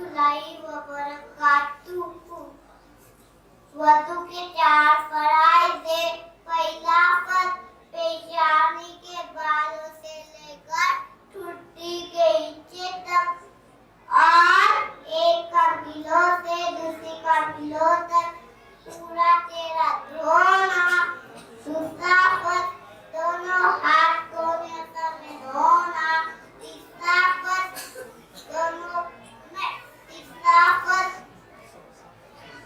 रहमतुल्लाहि व बरकातुहू। वज़ू के 4 फराइज़ है। पहला फर्ज पेशानी के बालों से लेकर ठुड्डी के नीचे तक और एक कबीलों से दूसरी कबीलों तक पूरा चेहरा धोना। दूसरा फर्ज दोनों हाथ धोने समय धोना। तीसरा फर्ज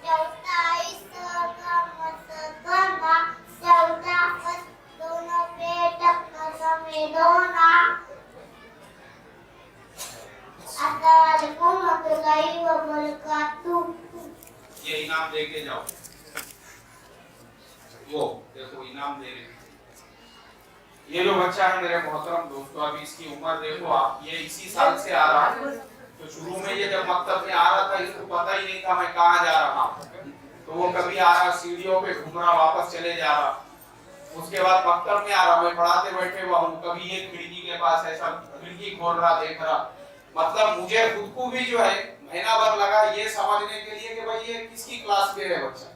चौथा हिस्सों का मसह करना। चौथा फर्ज दोनों पेट अपना समय धोना। अस्सलामुअलैकुम रहमतुल्लाहि व बरकातुहू। ये इनाम दे के जाओ। वो देखो इनाम दे रहे। ये जो बच्चा है मेरे मोहतरम दोस्तों, अभी इसकी उम्र देखो आप, ये इसी साल से आ रहा है। तो शुरू में ये जब मकतब में आ रहा था इसको पता ही नहीं था मैं कहाँ जा रहा हूँ। तो वो कभी आ रहा सीढ़ियों पे घूम रहा वापस चले जा रहा। उसके बाद मकतब में आ रहा, मैं पढ़ाते बैठे हुआ हूँ, कभी ये खिड़की के पास ऐसा खिड़की खोल रहा देख रहा। मतलब मुझे खुद को भी जो है महीना भर लगा ये समझने के लिए कि भाई ये किसकी क्लास में है बच्चा।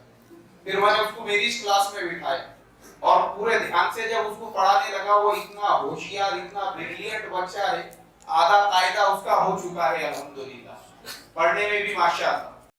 फिर मैंने उसको मेरी क्लास में बिठाया और पूरे ध्यान से जब उसको पढ़ाने लगा, वो इतना होशियार इतना ब्रिलियंट बच्चा है, आधा कायदा उसका हो चुका है अल्हम्दुलिल्लाह, पढ़ने में भी माशाअल्लाह।